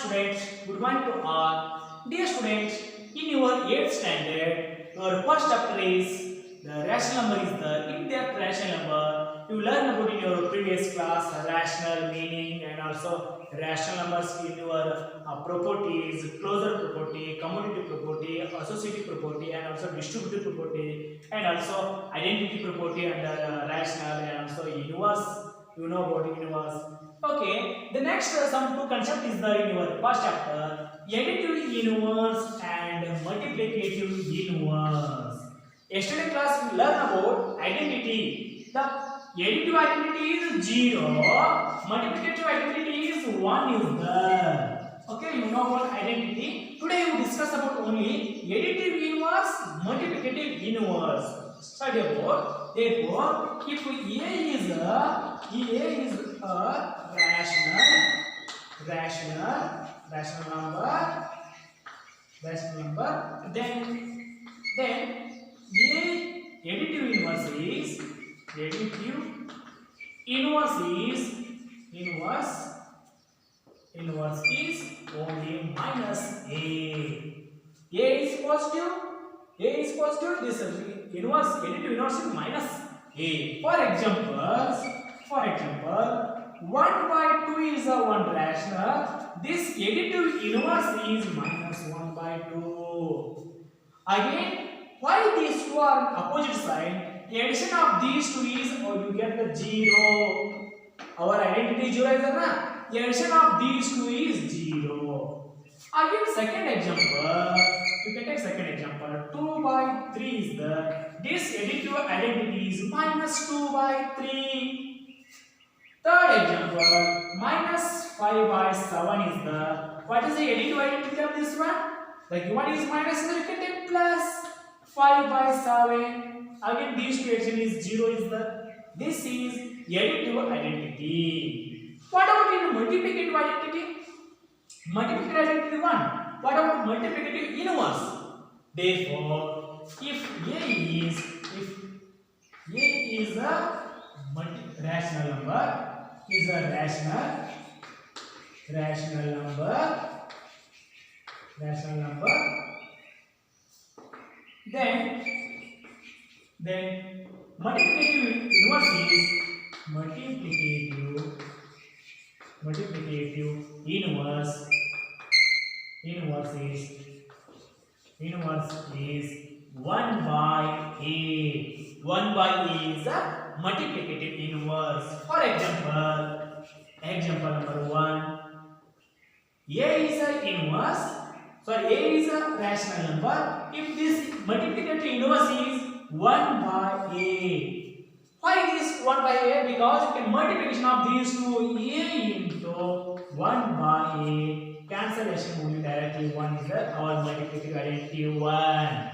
students, good morning to all. Dear students, in your 8th standard, your first chapter is the rational number is the in-depth rational number. You learn about in your previous class rational meaning and also rational numbers in your properties, closure property, commutative property, associative property, and also distributive property, and also identity property under rational and also inverse. You know about inverse. Okay, the next some two concept is there in your first chapter, additive inverse and multiplicative inverse. Yesterday class we learned about identity. The additive identity is 0, multiplicative identity is 1 is there. Okay, you know about identity. Today we discuss about only additive inverse, multiplicative inverse. Study about. Therefore, if A is a rational number, then A additive inverse is only minus A. A is positive. This inverse additive inverse is minus A. For example, 1 by 2 is a 1 rational. This additive inverse is minus 1 by 2. Again, why these two are opposite side? The addition of these two is, you get the 0. Our identity 0 is na. The addition of these two is 0. Again, second example. You can take second example. 2 by 3 is the. This additive identity is minus 2 by 3. Third example, minus 5 by 7 is the. What is the additive identity of this one? The given is minus, so you can take plus 5 by 7. Again, these two action is 0 is the. This is additive identity. What about in multiplicative identity? Multiplicative identity 1. What about multiplicative inverse? Therefore, if A is a rational number, is a rational number, then multiplicative inverse is multiplicative inverse is 1 by A. 1 by A is a multiplicative inverse. For example number 1. A is a inverse. A is a rational number. If this multiplicative inverse is 1 by A. Why this 1 by A? Because you can multiplication of these two A into 1 by A. Cancellation will be directly 1 is our multiplicative identity 1.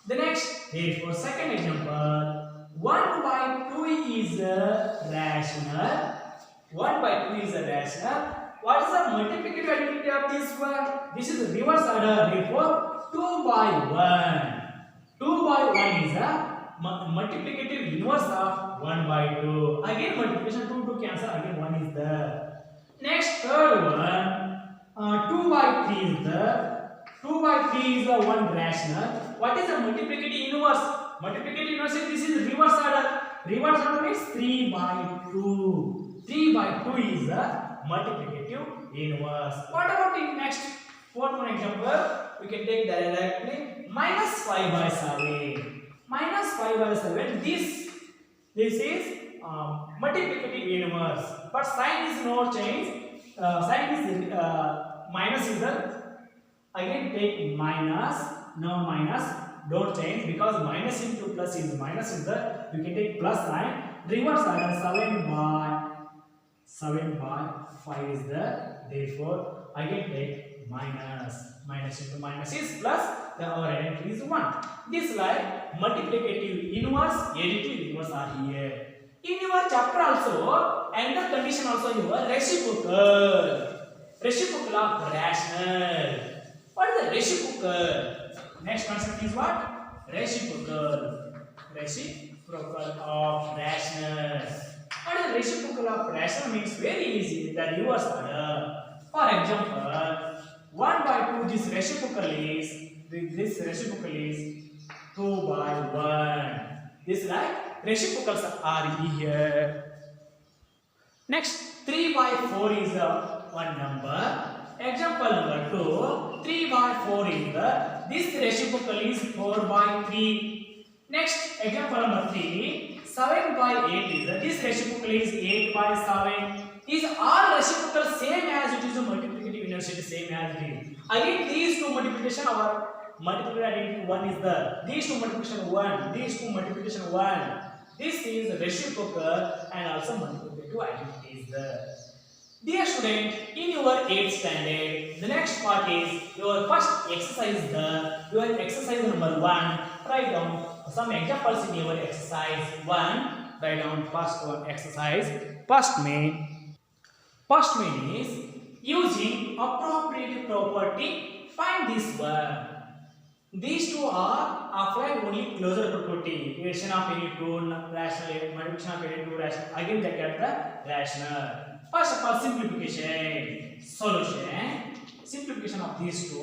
The next, therefore, second example, 1 by 2 is a rational. 1 by 2 is a rational. What is the multiplicative identity of this one? This is the reverse order. Therefore, 2 by 1. 2 by 1 is a multiplicative inverse of 1 by 2. Again, multiplication 2 to cancel. Again, 1 is there. Next, third one. 2 by 3 is the. 2 by 3 is a 1 rational. What is the multiplicative inverse? Multiplicative inverse is this is reverse order. Reverse order is 3 by 2. 3 by 2 is a multiplicative inverse. What about in next fourth one example? We can take directly minus 5 by 7. Minus 5 by 7. This is multiplicative inverse. But sign is no change. Sign is minus is the. Again take minus. No minus. Don't change because minus into plus is minus is the. You can take plus sign. Reverse order 7 by 5 is the. Therefore, again take minus. Minus into minus is plus. Our identity is 1. This like multiplicative inverse, additive inverse are here. In your chapter also, and the condition also you are reciprocal of rational. What is the reciprocal? Next concept is what? Reciprocal of rational. What is the reciprocal of rational means very easy. The reverse order. For example, this reciprocal is 2 by 1. This like reciprocals are here. Next, 3 by 4 is one number. Example number 2, 3 by 4 is this reciprocal is 4 by 3. Next, example number 3, 7 by 8 is this reciprocal is 8 by 7. Is all reciprocal same as it is a multiplicative unity, same as it is. Again, these two multiplication our multiplicative identity 1 is these two multiplication 1, these two multiplication 1. This is reciprocal and also multiplicative identity is there. Dear student, in your 8th standard, the next part is your first exercise. Your exercise number 1. Write down some examples in your exercise 1. Write down first one exercise. First main is using appropriate property. Find this one. These two are applied only closure property. Addition of any two rational, multiplication of any two rational. Again, they get the rational. First of all, simplification, solution, simplification of these two.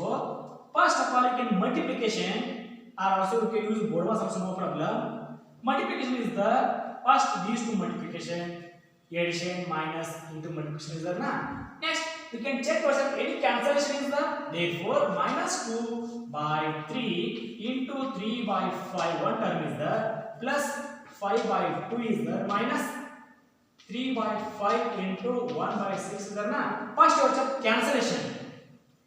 First of all, you can multiplication, or also you can use board was also no problem. Multiplication is the first these two multiplication, addition minus into multiplication is there na. Next, you can check yourself any cancellation is there. Therefore, minus 2 by 3 into 3 by 5 one term is there, plus 5 by 2 is there, minus 3 by 5 into 1 by 6 is there na. First you have cancellation.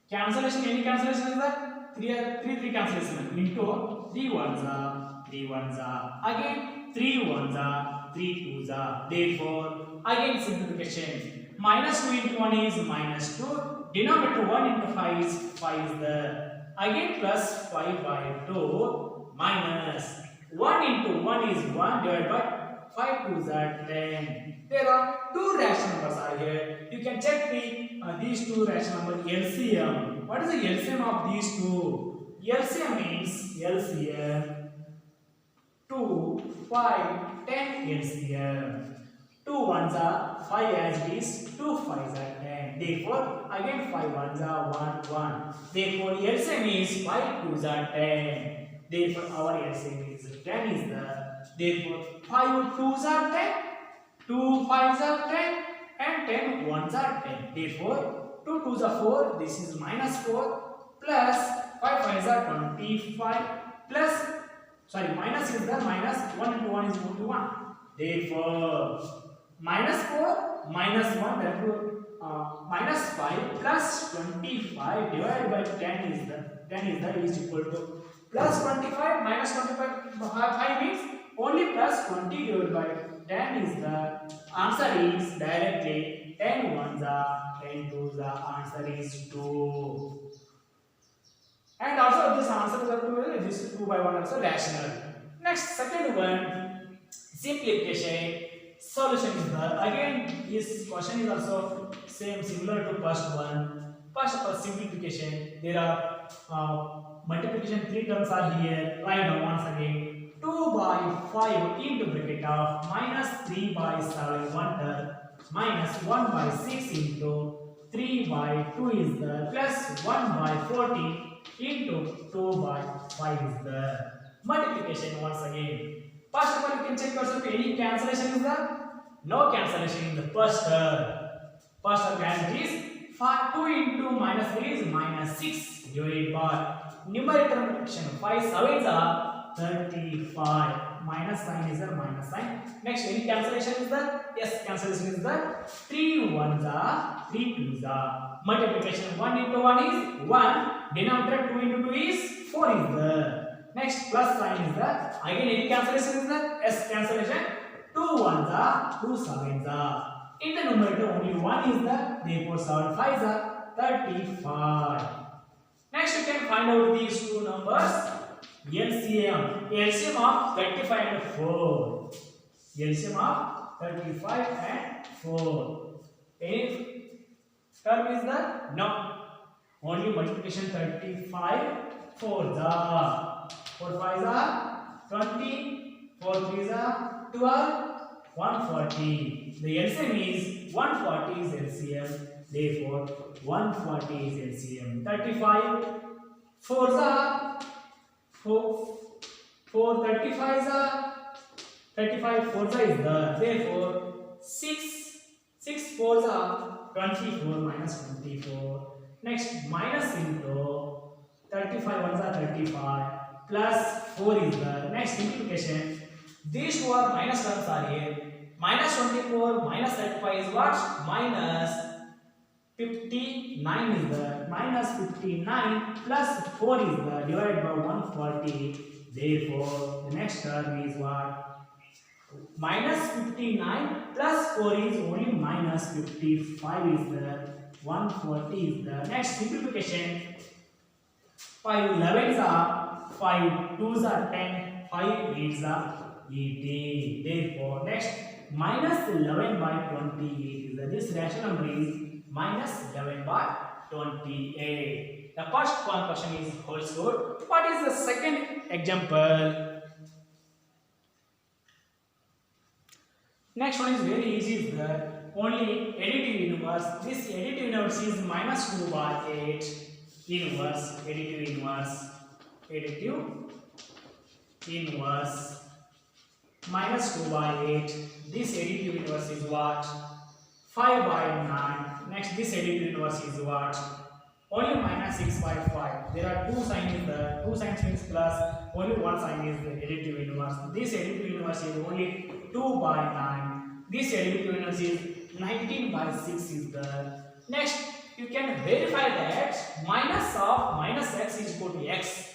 Cancellation, any cancellation is there? 3 cancellation into 3 ones are 3 ones are. Again 3 ones are 3 twos are. Therefore again simplification. Minus 2 into 1 is minus 2. Denominator 1 into 5 is there. Again plus 5 by 2 minus 1 into 1 is 1 divided by 5 twos are 10. There are two rational numbers are here. You can check these two rational numbers LCM. What is the LCM of these two? LCM means LCM 2, 5, 10 LCM. 2 ones are 5 as it is, 2 5s are 10. Therefore, again 5 ones are 1, 1. Therefore, LCM is 5 twos are 10. Therefore, our LCM is 10 is the. Therefore, 5 twos are 10, 2 5s are 10, and 10 ones are 10. Therefore, 2 twos are 4. This is minus 4 plus 5 5s are 25 plus. Sorry, minus is the minus 1 into 1 is equal to 1. Therefore, minus 4 minus 1, therefore minus 5 plus 25 divided by 10 is equal to plus 25 minus 25 5 means only plus 20 divided by 10 is the answer is directly 10 ones are 10 twos are answer is 2. And also this answer is up this is 2 by 1 also rational. Next second one simplification. Solution is there. Again, this question is also similar to first one. First of all, simplification. There are multiplication 3 terms are here. Write down once again. 2 by 5 into bracket of minus 3 by 7 one term minus 1 by 6 into 3 by 2 is there plus 1 by 40 into 2 by 5 is there. Multiplication once again. First of all, you can check yourself any cancellation is there? No cancellation in the first term. First term is 2 into minus 3 is minus 6 divided by numerator multiplication 5 7s are 35. Minus sign is there, minus sign. Next, any cancellation is there? Yes, cancellation is there. 3 ones are 3 twos are. Multiplication 1 into 1 is 1. Denominator 2 into 2 is 4 is there. Next, plus sign is there. Again, any cancellation is there? Yes, cancellation. 2 ones are 2 sevens are. In the numerator only 1 is there. Therefore, 7 5s are 35. Next, you can find out these two numbers. LCM. LCM of 35 and 4. LCM of 35 and 4. Any term is there? No. Only multiplication 35. 4 the 4 5s are 20, 4 3s are 12, 140. The LCM is 140 is LCM. Therefore, 140 is LCM. 35 4s are 4 4 35s are 35 4s is there. Therefore, 6 4s are 24 minus 24. Next, minus into 35 ones are 35 plus 4 is there. Next, simplification. These two are minus terms are here. Minus 24 minus 35 is what? Minus 59 is there. Minus 59 plus 4 is there. Divided by 140. Therefore, the next term is what? Minus 59 plus 4 is only minus 55 is there. 140 is there. Next, simplification. 5 11s are 5 2s are 10 5 8s are 80. Therefore, next minus 11 by 28 is there. This rational number is minus 11 by 28. The first one question is whole square. What is the second example? Next one is very easy. Is there only additive inverse. This additive inverse is minus 2 by 8. Inverse, additive inverse, additive inverse minus 2 by 8. This additive inverse is what? 5 by 9. Next, this additive inverse is what? Only minus 6 by 5. There are two signs there. Two signs means plus. Only one sign is the additive inverse. This additive inverse is only 2 by 9. This additive inverse is 19 by 6 is there. Next, you can verify that minus of minus x is equal to x.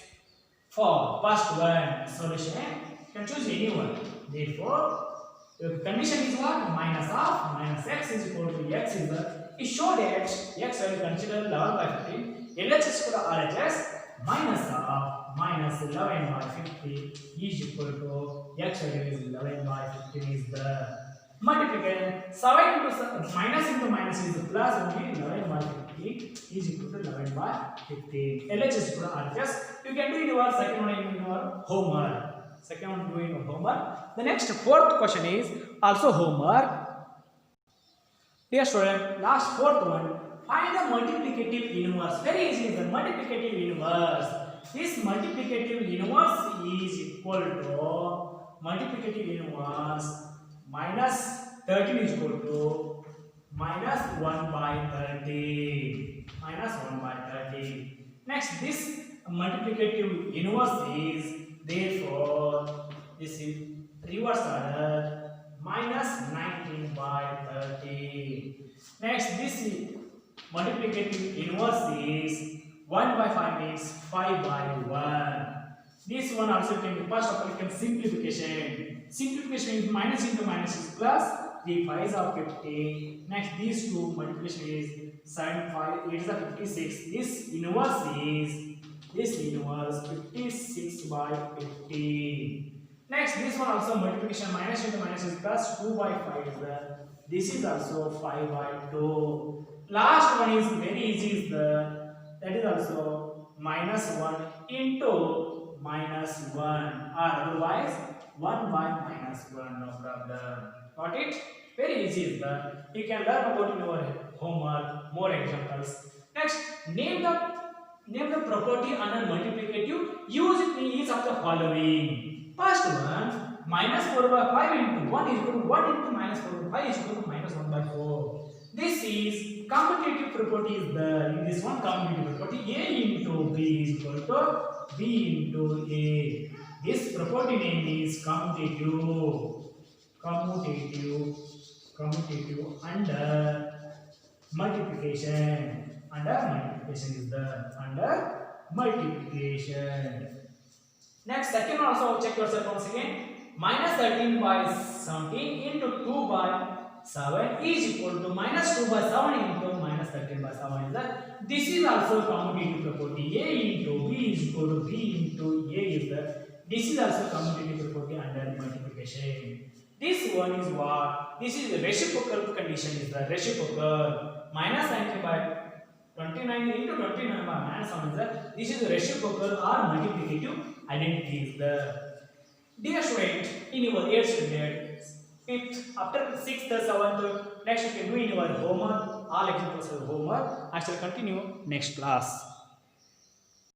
For first one solution, you can choose any one. Therefore, the condition is what? Minus of minus x is equal to x is the. It show that x will consider 11 by 15. LHS to RHS minus of minus 11 by 50 is equal to x value is 11 by 15 is the. Multiplication 7 into minus is plus only 11 by 50 is equal to 11 by 15. LHS to RHS. You can do in your second one in your homework. Second one doing your homework. The next fourth question is also homework. Dear student, last fourth one. Find the multiplicative inverse. Very easy. The multiplicative inverse. This multiplicative inverse is equal to multiplicative inverse. Minus 13 is equal to minus 1 by 30. Minus 1 by 30. Next, this multiplicative inverse is therefore this is reverse order minus 19 by 30. Next, this multiplicative inverse is 1 by 5 means 5 by 1. This one also can be first of all can simplification. Simplification is minus into minus is plus. 3 5s are 50. Next, these two multiplication is 7 5 8 is 56. This inverse 56 by 50. Next, this one also multiplication minus into minus is plus. 2 by 5 is there. This is also 5 by 2. Last one is very easy is that is also minus 1 into minus 1 or otherwise 1 by minus 1, no problem. Got it? Very easy is that. You can learn about in your homework more examples. Next, name the property under multiplicative. Use each of the following. First one, minus 4 by 5 into 1 is equal to 1 into minus 4 by 5 is equal to minus 1 by 4. This is commutative property is there. In this one commutative property, A into B is equal to B into A. This property name is commutative under multiplication. Under multiplication is the under multiplication. Next, second one also check yourself once again. Minus 13 by 17 into 2 by 7 is equal to minus 2 by 7 into minus 13 by 7 is that. This is also commutative property. A into B is equal to B into A is that. This is also commutative property under multiplication. This one is what? This is the reciprocal condition is the reciprocal. Minus 90 by 29 into 29 by minus 1 is that. This is the reciprocal or multiplicative identity is the. Dear student, in your 8th standard, 5th, after 6th, 7th, next you can do in your homework. all examples are homework. I shall continue next class.